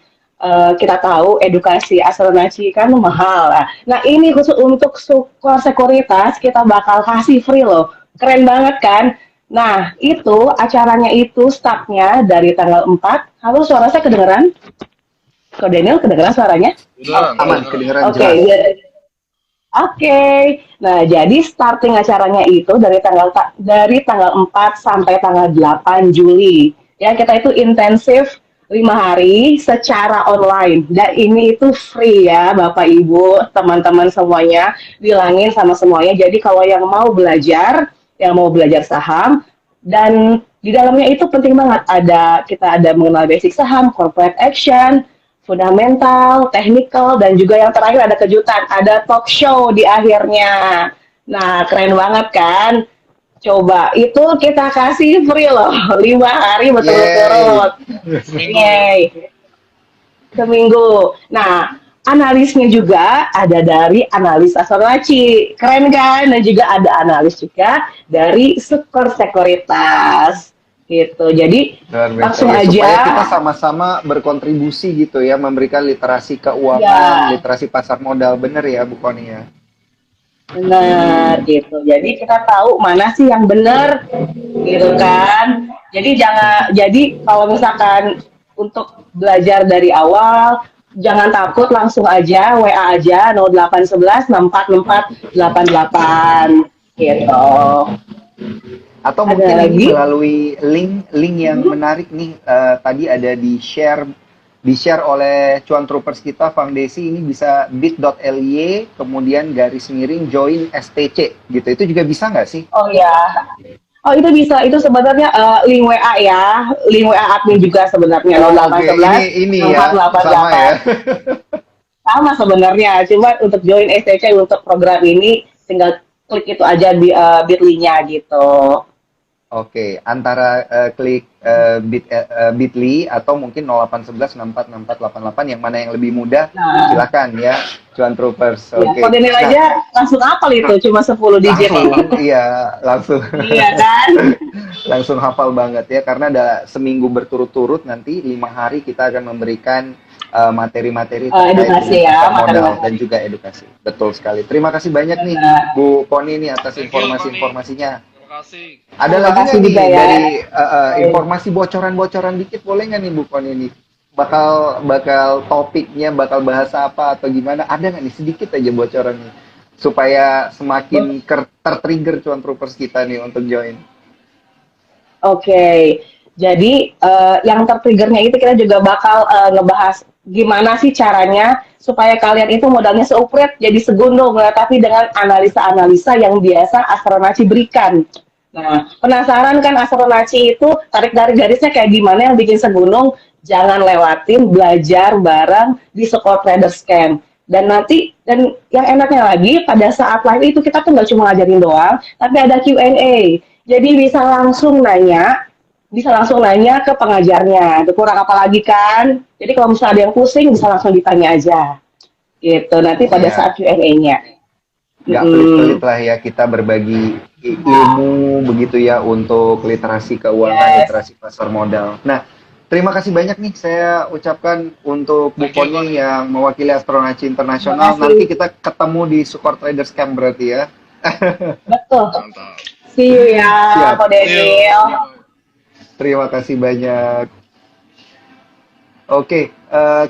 kita tahu edukasi asuransi kan mahal. Nah, ini khusus untuk Sukor Sekuritas kita bakal kasih free loh. Keren banget kan? Nah, itu acaranya itu startnya dari tanggal 4. Halo, suara saya kedengeran? Kok Daniel kedengeran suaranya? Beneran, Aman, beneran. kedengeran Oke, jelas. Oke, nah jadi starting acaranya itu dari tanggal 4 sampai tanggal 8 Juli. Ya, kita itu intensif 5 hari secara online. Dan ini itu free ya, Bapak Ibu, teman-teman semuanya, bilangin sama semuanya. Jadi kalau yang mau belajar saham, dan di dalamnya itu penting banget kita ada mengenal basic saham, corporate action, fundamental, technical, dan juga yang terakhir ada kejutan, ada talk show di akhirnya. Nah, keren banget kan? Coba, itu kita kasih free loh, 5 hari berturut-turut. Seminggu. Yeay. Seminggu. Nah, analisnya juga ada dari analis asuransi. Keren kan? Dan juga ada analis juga dari Sukor Sekuritas. Gitu. Jadi, Luar biasa langsung ya, supaya aja. kita sama-sama berkontribusi gitu ya, memberikan literasi keuangan, Ya. literasi pasar modal, bener ya Bu Koni ya. Benar gitu. Jadi kita tahu mana sih yang benar gitu kan. Jadi kalau misalkan untuk belajar dari awal jangan takut, langsung aja WA aja 0811 646488 gitu. Atau Ada mungkin ini lagi? melalui link yang menarik nih, tadi ada di share oleh Cuan Troopers kita, Bang Desi, ini bisa bit.ly kemudian _join STC gitu. Itu juga bisa nggak sih? Oh ya. Oh itu bisa, itu sebenarnya link WA ya, link WA admin juga sebenarnya Oke, 0811 ini ya, sama 6488. ya. Sama sebenarnya, cuma untuk join STC untuk program ini tinggal klik itu aja di bit.ly-nya gitu. Oke, antara klik bit.ly atau mungkin 0811 646488, yang mana yang lebih mudah, Nah, silakan ya, Cuan Troopers. ya, Oke. kalau Daniel Nah, aja langsung hafal itu, cuma 10 digit. langsung Iya kan? langsung hafal banget ya, karena ada seminggu berturut-turut nanti 5 hari kita akan memberikan materi-materi terkait Edukasi dengan ya, pasar modal materi-materi. dan juga edukasi. Betul sekali. Terima kasih banyak nih Benar. Bu Koni nih atas Thank you, informasi-informasinya. Terima kasih. Ada Terima lagi kasih nggak nih juga ya. dari informasi bocoran-bocoran dikit, boleh nggak nih Bu Koni ini? Bakal topiknya, bakal bahasa apa atau gimana? Ada nggak nih sedikit aja bocorannya supaya semakin tertrigger Cuan Troopers kita nih untuk join? Oke, jadi yang tertriggernya itu kita juga bakal ngebahas gimana sih caranya supaya kalian itu modalnya seupret jadi segundung, tapi dengan analisa-analisa yang biasa asuransi berikan. Nah, penasaran kan asuransi itu tarik-tarik garisnya kayak gimana yang bikin segundung? Jangan lewatin belajar bareng di Sukor Trader Scam. Dan yang enaknya lagi pada saat live itu kita tuh nggak cuma ngajarin doang, tapi ada Q&A. Jadi bisa langsung nanya ke pengajarnya. Itu kurang apa lagi kan? Jadi kalau misalnya ada yang pusing bisa langsung ditanya aja. Gitu. Nanti pada Iya. saat Q&A-nya. Nggak pelit-pelit lah ya kita berbagi ilmu begitu ya untuk literasi keuangan, Yes. literasi pasar modal. Nah, terima kasih banyak nih saya ucapkan untuk Bu Thank you, Koni Koni. yang mewakili Asuransi Internasional. Terima kasih. Nanti kita ketemu di Sukor Trader Scam berarti ya. Betul. Mantap. See you ya, Siap. Ko Daniel. Terima kasih banyak. Oke,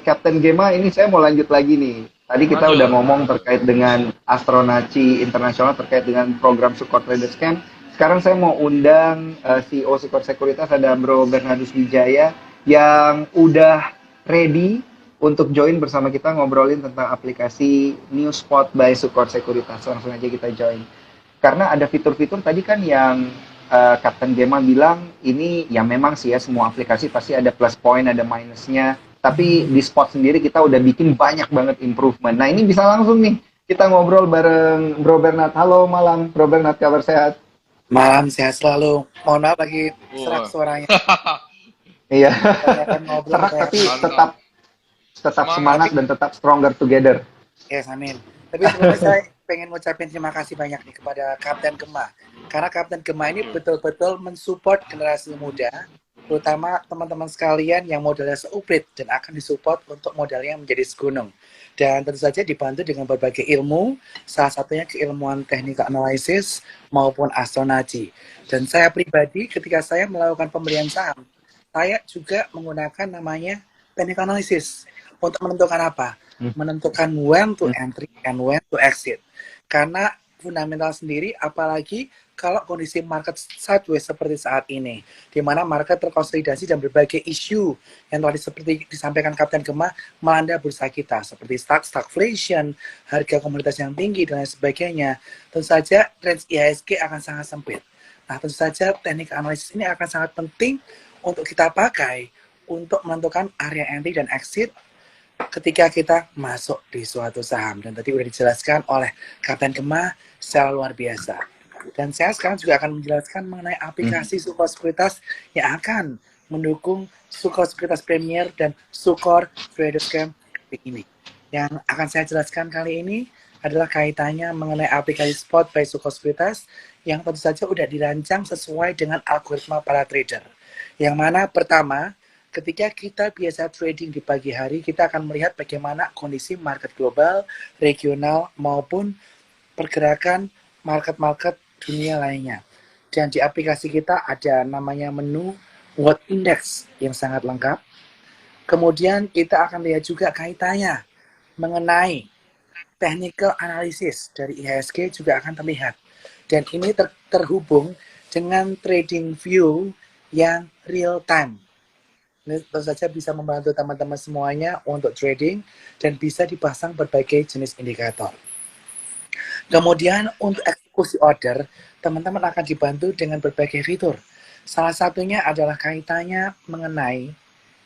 Kapten Gema, ini saya mau lanjut lagi nih. Tadi kita Lanjut. udah ngomong terkait dengan Astronaci Internasional, terkait dengan program Sukor Trader Scam. Sekarang saya mau undang CEO Sukor Sekuritas, ada Bro Bernardus Wijaya, yang udah ready untuk join bersama kita ngobrolin tentang aplikasi Newspot by Sukor Sekuritas. Langsung aja kita join. Karena ada fitur-fitur tadi kan yang Kapten Gema bilang, ini ya memang sih ya semua aplikasi pasti ada plus point, ada minusnya. tapi di spot sendiri kita udah bikin banyak banget improvement. Nah ini bisa langsung nih kita ngobrol bareng Bro Bernard. Halo malam Bro Bernard, kabar sehat? Malam sehat selalu. Mohon maaf lagi serak Wah. suaranya. Iya, Kami akan ngobrol serak kayak tapi Mantap. tetap Semangat. semangat dan tetap stronger together. yes, amin. Tapi sebelumnya saya pengen ngucapin terima kasih banyak nih kepada Kapten Gema. Karena Kapten Gema ini betul-betul mensupport generasi muda, terutama teman-teman sekalian yang modalnya seuprit dan akan disupport untuk modalnya menjadi segunung. Dan tentu saja dibantu dengan berbagai ilmu, salah satunya keilmuan teknik analisis maupun astronaci. Dan saya pribadi ketika saya melakukan pembelian saham, saya juga menggunakan namanya teknik analisis untuk menentukan apa? Menentukan when to entry and when to exit. Karena fundamental sendiri, apalagi kalau kondisi market sideways seperti saat ini, di mana market terkonsolidasi dan berbagai isu yang tadi seperti disampaikan Kapten Gema melanda bursa kita, seperti stagflation, harga komoditas yang tinggi, dan lain sebagainya. Tentu saja range IHSG akan sangat sempit. Nah, tentu saja teknik analisis ini akan sangat penting untuk kita pakai untuk menentukan area entry dan exit ketika kita masuk di suatu saham. Dan tadi sudah dijelaskan oleh Kapten Gema secara luar biasa. Dan saya sekarang juga akan menjelaskan mengenai aplikasi Sukor Sekuritas yang akan mendukung Sukor Sekuritas Premier dan Sukor Traders Camp ini. Yang akan saya jelaskan kali ini adalah kaitannya mengenai aplikasi Spot by Sukor Sekuritas yang tentu saja sudah dirancang sesuai dengan algoritma para trader. Yang mana pertama, ketika kita biasa trading di pagi hari, kita akan melihat bagaimana kondisi market global, regional, maupun pergerakan market-market dunia lainnya. Dan di aplikasi kita ada namanya menu World Index yang sangat lengkap. Kemudian kita akan lihat juga kaitannya mengenai technical analysis dari IHSG juga akan terlihat. Dan ini terhubung dengan trading view yang real time. Ini tentu saja bisa membantu teman-teman semuanya untuk trading dan bisa dipasang berbagai jenis indikator. Kemudian untuk eksekusi order, teman-teman akan dibantu dengan berbagai fitur. Salah satunya adalah kaitannya mengenai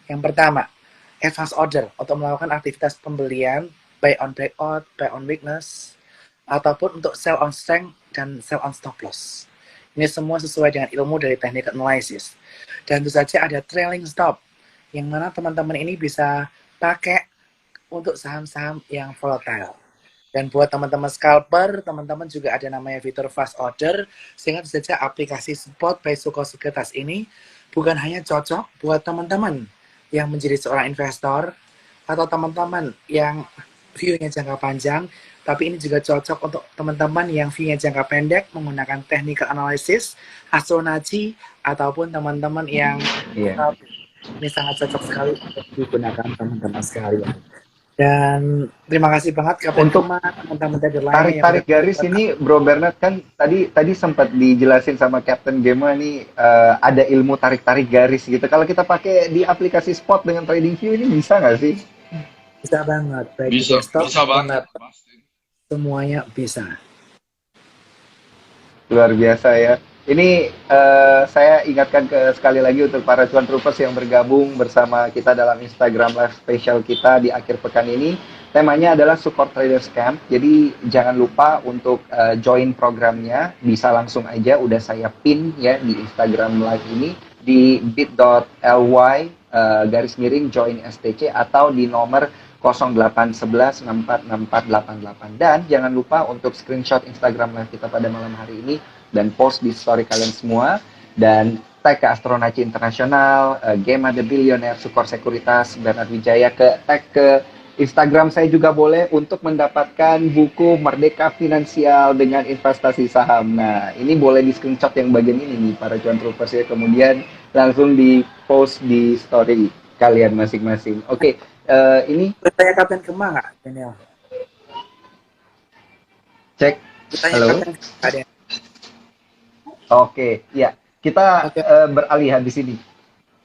yang pertama, advance order untuk melakukan aktivitas pembelian, buy on breakout, buy on weakness, ataupun untuk sell on strength dan sell on stop loss. Ini semua sesuai dengan ilmu dari teknik analysis. Dan tentu saja ada trailing stop, yang mana teman-teman ini bisa pakai untuk saham-saham yang volatile. Dan buat teman-teman scalper, teman-teman juga ada namanya fitur fast order, sehingga tentu saja aplikasi Spot by Sukor Sekuritas ini bukan hanya cocok buat teman-teman yang menjadi seorang investor, atau teman-teman yang view-nya jangka panjang, tapi ini juga cocok untuk teman-teman yang view-nya jangka pendek menggunakan technical analysis, astronaci, ataupun teman-teman yang ini sangat cocok sekali untuk digunakan teman-teman sekalian. Dan terima kasih banget Kapten Gema, teman-teman trader lainnya. Tarik garis ini Bro Bernard kan tadi sempat dijelasin sama Kapten Gema nih ada ilmu tarik garis gitu. Kalau kita pakai di aplikasi Spot dengan Trading View ini bisa nggak sih? Bisa banget, baik di Bisa, desktop, bisa banget. Pasti. semuanya bisa. Luar biasa ya. Ini saya ingatkan sekali lagi untuk para cuan troopers yang bergabung bersama kita dalam Instagram live special kita di akhir pekan ini. Temanya adalah Support Traders Camp. Jadi jangan lupa untuk join programnya. Bisa langsung aja, udah saya pin ya di Instagram live ini di bit.ly /join STC atau di nomor 0811646488. Dan jangan lupa untuk screenshot Instagram live kita pada malam hari ini dan post di story kalian semua dan tag ke Astronaci Internasional, Gema The Billionaire, Sukor Sekuritas, Bernard Wijaya, tag ke Instagram saya juga boleh untuk mendapatkan buku Merdeka Finansial dengan Investasi Saham. Nah, ini boleh di screenshot yang bagian ini nih para cuan troopers ya, kemudian langsung di post di story kalian masing-masing. Oke, ini Bertanya Kapten Gema nggak, Daniel? cek. Bertanya Halo. Kapten Gema, ada. Oke, ya. Kita beralih di sini.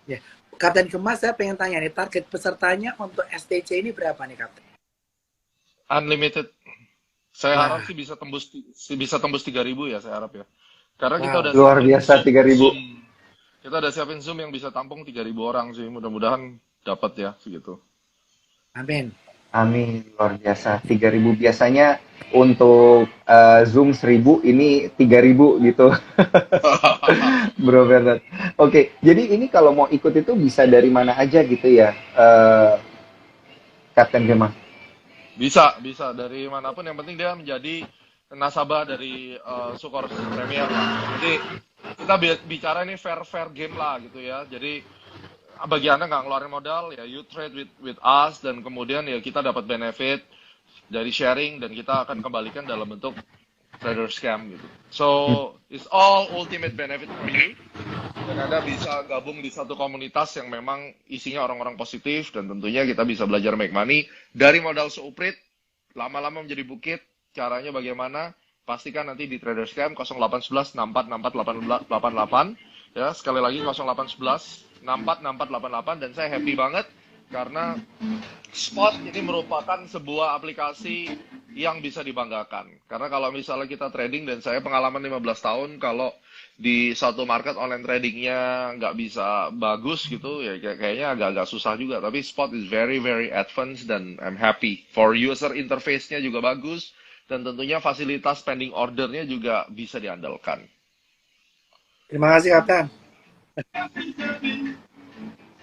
Ya. Kapten Gema, saya pengen tanya nih, target pesertanya untuk STC ini berapa nih, Kapten? Unlimited. Saya Wah. harap sih bisa tembus 3.000 ya, saya harap ya. Karena kita Wow. udah Luar siapin biasa, Zoom. 3.000. Kita udah siapin Zoom yang bisa tampung 3.000 orang sih. Mudah-mudahan dapat ya segitu. Amin. Amin, luar biasa. 3.000 biasanya untuk Zoom 1.000, ini 3.000 gitu, Bro Bernard. Oke, jadi ini kalau mau ikut itu bisa dari mana aja gitu ya, Kapten Gema? Bisa dari manapun, yang penting dia menjadi nasabah dari Sukor Premier lah. Jadi kita bicara ini fair game lah gitu ya. Jadi bagi Anda nggak ngeluarin modal, ya you trade with us, dan kemudian ya kita dapat benefit dari sharing, dan kita akan kembalikan dalam bentuk trader scam gitu. So it's all ultimate benefit for you, dan Anda bisa gabung di satu komunitas yang memang isinya orang-orang positif, dan tentunya kita bisa belajar make money dari modal seuprit lama-lama menjadi bukit. Caranya bagaimana? Pastikan nanti di trader scam 0811 64 64 88 ya, sekali lagi 0811 64 64 88, dan saya happy banget karena Spot ini merupakan sebuah aplikasi yang bisa dibanggakan. Karena kalau misalnya kita trading, dan saya pengalaman 15 tahun, kalau di satu market online tradingnya nggak bisa bagus gitu, ya kayaknya agak-agak susah juga. Tapi Spot is very very advanced, dan I'm happy. For user interface-nya juga bagus, dan tentunya fasilitas pending ordernya juga bisa diandalkan. Terima kasih, Kapten.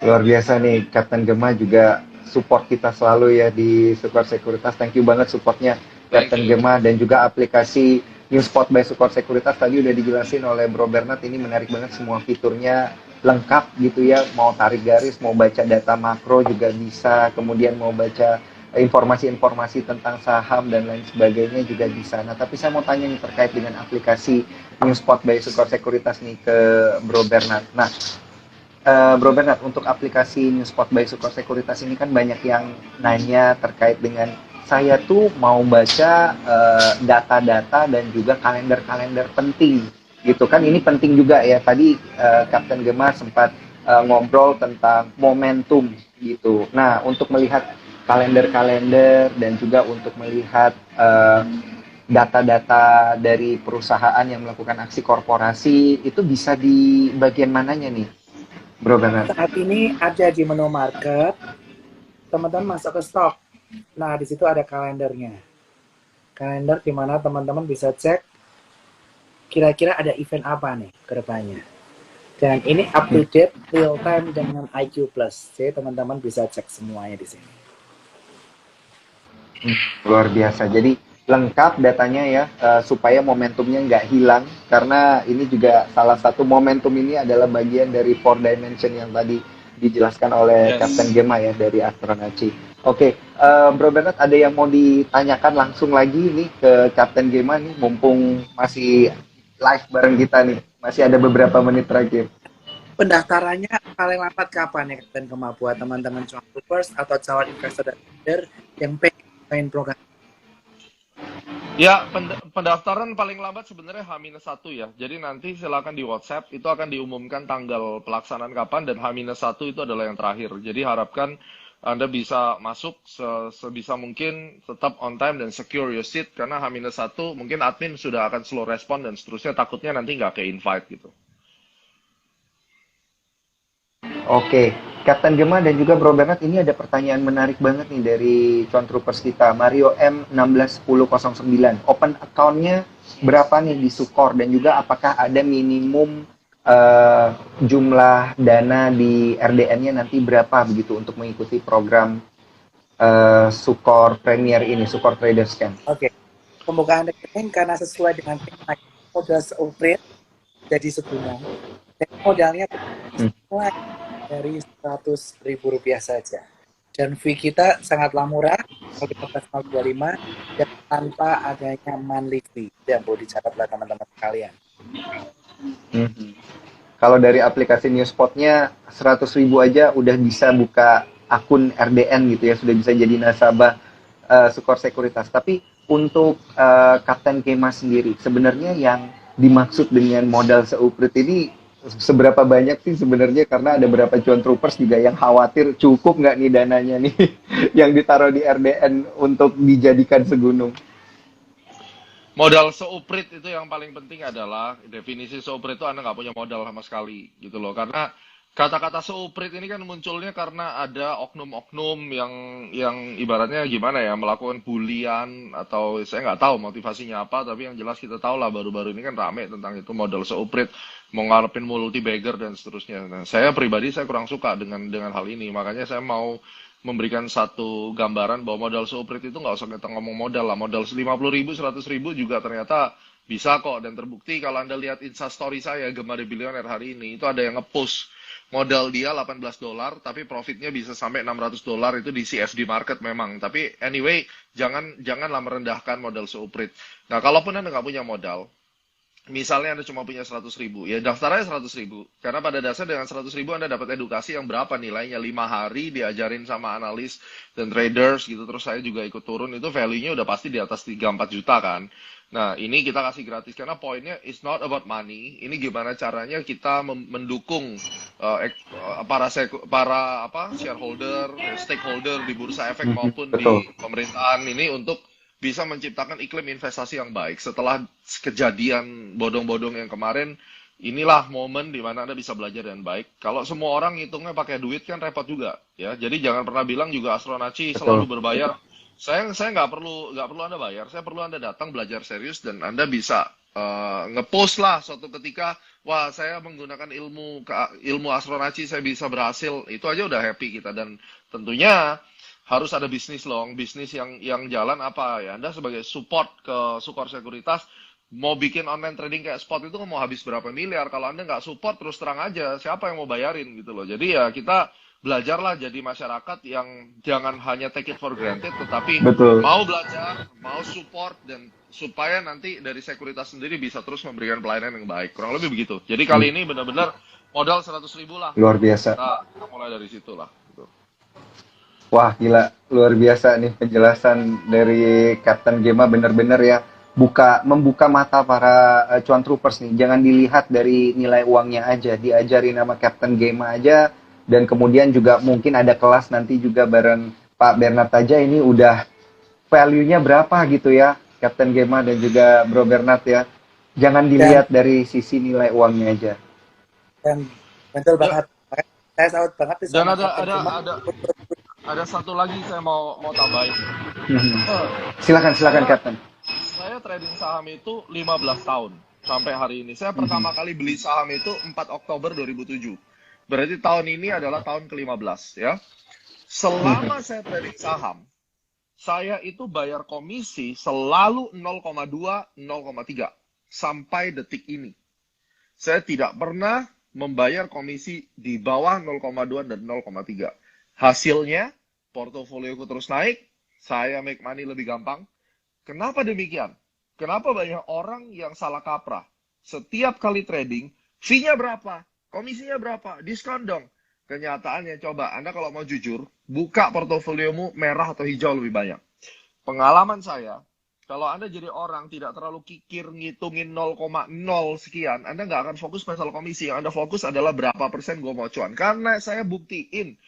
Luar biasa nih, Kapten Gema juga support kita selalu ya di Sukor Sekuritas. Thank you banget supportnya Kapten Gema, dan juga aplikasi Newspot by Sukor Sekuritas tadi udah dijelasin oleh Bro Bernard. Ini menarik banget, semua fiturnya lengkap gitu ya. Mau tarik garis, mau baca data makro juga bisa, kemudian mau baca informasi-informasi tentang saham dan lain sebagainya juga bisa. Nah, tapi saya mau tanya nih terkait dengan aplikasi Newspot by Sukor Sekuritas nih ke Bro Bernard. Nah, Bro Bernard, untuk aplikasi Newspot by Sukor Sekuritas ini kan banyak yang nanya terkait dengan saya tuh mau baca data-data dan juga kalender-kalender penting gitu kan. Ini penting juga ya. Tadi Kapten Gema sempat ngobrol tentang momentum gitu. Nah, untuk melihat kalender-kalender dan juga untuk melihat data-data dari perusahaan yang melakukan aksi korporasi, itu bisa di bagian mananya nih, Bro Bernard? Saat ini ada di menu market, teman-teman masuk ke stok. Nah, di situ ada kalendernya. Kalender di mana teman-teman bisa cek kira-kira ada event apa nih ke depannya. Dan ini up to date, real time dengan IQ Plus. Jadi teman-teman bisa cek semuanya di sini. Luar biasa. Jadi lengkap datanya ya, supaya momentumnya nggak hilang, karena ini juga salah satu momentum ini adalah bagian dari 4 dimension yang tadi dijelaskan oleh Kapten Gema ya dari Astronaci. Oke, Bro Bernard, ada yang mau ditanyakan langsung lagi nih ke Kapten Gema nih, mumpung masih live bareng kita nih, masih ada beberapa menit terakhir. Pendaftarannya paling lambat kapan ya, Kapten Gema, buat teman-teman cuan troopers atau calon investor dan trader yang pengen main program? Ya, pendaftaran paling lambat sebenarnya H-1 ya. Jadi nanti silakan di WhatsApp, itu akan diumumkan tanggal pelaksanaan kapan, dan H-1 itu adalah yang terakhir. Jadi harapkan Anda bisa masuk sebisa mungkin, tetap on time dan secure your seat, karena H-1 mungkin admin sudah akan slow respon dan seterusnya, takutnya nanti nggak ke invite gitu. Oke, Kapten Gema dan juga Bro Bernard, ini ada pertanyaan menarik banget nih dari Cuan Troopers kita, Mario M161009. Open account-nya berapa nih di Sukor, dan juga apakah ada minimum jumlah dana di RDN-nya nanti berapa begitu untuk mengikuti program Sukor Premier ini, Sukor Traders Camp? Oke, pembukaan rekening karena sesuai dengan modal seuprit jadi seguna. Dan modalnya mulai dari Rp100.000 saja. Dan fee kita sangatlah murah, 15,25, dan tanpa adanya monthly fee. Yang perlu dicatatlah teman-teman sekalian. Kalau dari aplikasi Newspot-nya 100.000 aja udah bisa buka akun RDN gitu ya, sudah bisa jadi nasabah Sukor Sekuritas. Tapi untuk Kapten Gema sendiri, sebenarnya yang dimaksud dengan modal seuprit ini seberapa banyak sih sebenarnya? Karena ada beberapa cuan troopers juga yang khawatir cukup nggak nih dananya nih yang ditaruh di RDN untuk dijadikan segunung. Modal seuprit itu yang paling penting adalah, definisi seuprit itu Anda nggak punya modal sama sekali gitu loh. Karena Kata-kata seuprit ini kan munculnya karena ada oknum-oknum yang ibaratnya gimana ya, melakukan bulian atau saya nggak tahu motivasinya apa, tapi yang jelas kita tahu lah baru-baru ini kan rame tentang itu modal seuprit, mau ngarepin multi bagger dan seterusnya. Nah, saya pribadi saya kurang suka dengan hal ini, makanya saya mau memberikan satu gambaran bahwa modal seuprit itu nggak usah kita ngomong modal lah, modal 50.000, 100.000 juga ternyata bisa kok, dan terbukti kalau Anda lihat Instastory saya, Gemar di Bilioner hari ini, itu ada yang nge-post modal dia $18, tapi profitnya bisa sampai $600 itu di CFD market memang. Tapi anyway, janganlah merendahkan modal seuprit. Nah, kalaupun Anda nggak punya modal, misalnya Anda cuma punya 100.000, ya daftar aja 100.000. Karena pada dasar dengan 100.000 Anda dapat edukasi yang berapa nilainya, 5 hari diajarin sama analis dan traders gitu. Terus saya juga ikut turun, itu value-nya udah pasti di atas 3-4 juta kan. Nah, ini kita kasih gratis karena poinnya is not about money. Ini gimana caranya kita mendukung para shareholder, stakeholder di bursa efek maupun di Betul. pemerintahan ini untuk bisa menciptakan iklim investasi yang baik. Setelah kejadian bodong-bodong yang kemarin, inilah momen di mana Anda bisa belajar dengan baik. Kalau semua orang ngitungnya pakai duit kan repot juga, ya. Jadi jangan pernah bilang juga Astronaci selalu berbayar. Saya nggak perlu Anda bayar. Saya perlu Anda datang belajar serius dan Anda bisa ngepost lah suatu ketika, wah saya menggunakan ilmu Astronaci saya bisa berhasil. Itu aja udah happy kita, dan tentunya harus ada bisnis bisnis yang jalan apa ya. Anda sebagai support ke Sukor Sekuritas mau bikin online trading kayak spot itu mau habis berapa miliar. Kalau Anda nggak support, terus terang aja siapa yang mau bayarin gitu loh. Jadi ya kita belajarlah jadi masyarakat yang jangan hanya take it for granted, tetapi Betul. mau belajar, mau support, dan supaya nanti dari sekuritas sendiri bisa terus memberikan pelayanan yang baik. Kurang lebih begitu. Jadi kali ini benar-benar modal 100.000 lah. Luar biasa. Kita mulai dari situ lah. Gitu. Wah, gila. Luar biasa nih penjelasan dari Captain Gema, bener-bener ya. Membuka mata para cuan troopers nih. Jangan dilihat dari nilai uangnya aja. Diajarin sama Captain Gema aja. Dan kemudian juga mungkin ada kelas nanti juga bareng Pak Bernard aja, ini udah value-nya berapa gitu ya, Captain Gema dan juga Bro Bernard ya. Jangan dilihat dari sisi nilai uangnya aja. Dan betul banget. Saya salut banget di Dan sana. ada satu lagi saya mau tambahin. Silakan Captain. Saya trading saham itu 15 tahun sampai hari ini. Saya pertama kali beli saham itu 4 Oktober 2007. Berarti tahun ini adalah tahun ke-15 ya. Selama saya trading saham, saya itu bayar komisi selalu 0,2, 0,3 sampai detik ini. Saya tidak pernah membayar komisi di bawah 0,2 dan 0,3. Hasilnya, portofolioku terus naik, saya make money lebih gampang. Kenapa demikian? Kenapa banyak orang yang salah kaprah? Setiap kali trading, fee-nya berapa? Komisinya berapa? Diskon dong. Kenyataannya, coba Anda kalau mau jujur, buka portofoliomu merah atau hijau lebih banyak. Pengalaman saya, kalau Anda jadi orang tidak terlalu kikir ngitungin 0,0 sekian, Anda nggak akan fokus masalah komisi. Yang Anda fokus adalah berapa persen gue mau cuan. Karena saya buktiin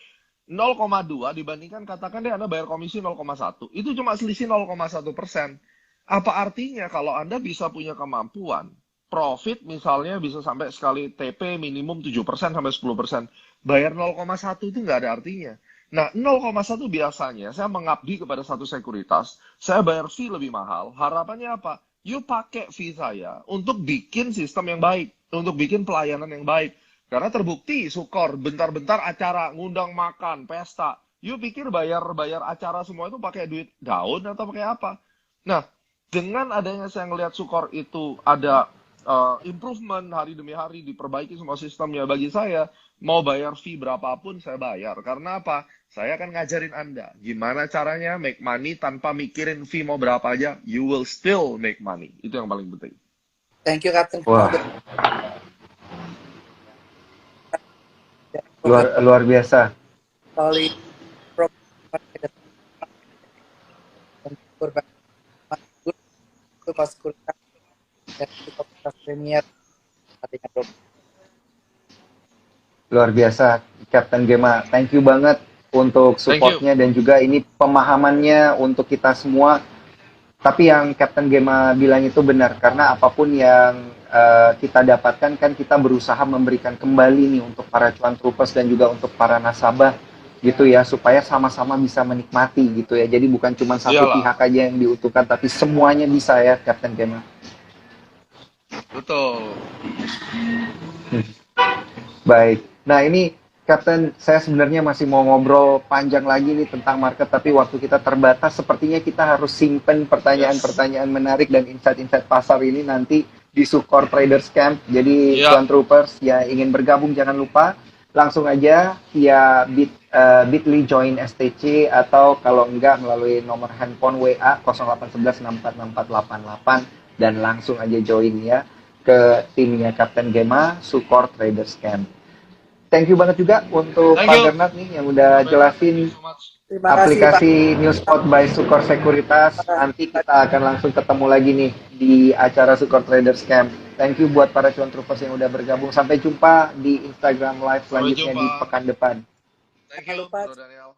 0,2 dibandingkan katakan deh Anda bayar komisi 0,1. Itu cuma selisih 0,1%. Apa artinya kalau Anda bisa punya kemampuan profit misalnya bisa sampai sekali TP minimum 7% sampai 10%. Bayar 0,1 itu nggak ada artinya. Nah, 0,1 biasanya saya mengabdi kepada satu sekuritas, saya bayar fee lebih mahal. Harapannya apa? Yuk pakai fee saya untuk bikin sistem yang baik, untuk bikin pelayanan yang baik. Karena terbukti Sukor bentar-bentar acara ngundang makan, pesta. Yuk pikir bayar acara semua itu pakai duit daun atau pakai apa? Nah, dengan adanya saya ngelihat Sukor itu ada improvement hari demi hari, diperbaiki semua sistemnya, bagi saya mau bayar fee berapapun saya bayar. Karena apa? Saya akan ngajarin Anda gimana caranya make money tanpa mikirin fee mau berapa aja, you will still make money. Itu yang paling penting. Thank you, Captain. Wah. Luar biasa. Solid Premier. Luar biasa, Captain Gema. Thank you banget untuk supportnya dan juga ini pemahamannya untuk kita semua. Tapi yang Captain Gema bilang itu benar, karena apapun yang kita dapatkan kan kita berusaha memberikan kembali nih untuk para cuan troopers dan juga untuk para nasabah gitu ya, supaya sama-sama bisa menikmati gitu ya. Jadi bukan cuma satu Iyalah, pihak aja yang diuntungkan, tapi semuanya bisa ya, Kapten Kema. betul. Baik. Nah, ini Kapten, saya sebenarnya masih mau ngobrol panjang lagi nih tentang market, tapi waktu kita terbatas. Sepertinya kita harus simpen Yes. pertanyaan-pertanyaan menarik dan insight-insight pasar ini nanti di Sukor Traders Camp. Jadi, Iya, Tuan Troopers yang ingin bergabung jangan lupa langsung aja via bit.ly join STC, atau kalau enggak melalui nomor handphone WA 0811646488 dan langsung aja join ya ke timnya Kapten Gema Sukor Traders Camp. Thank you banget juga untuk thank Pak you. Bernard nih yang udah Bernard, thank you jelasin so much. Terima kasih Pak. aplikasi Newspot by Sukor Sekuritas. Nanti kita akan langsung ketemu lagi nih di acara Sukor Traders Camp. Thank you buat para cuan troopers yang udah bergabung. Sampai jumpa di Instagram Live Sampai selanjutnya jumpa. di pekan depan. Thank Jangan you, lupa Bro Daniel.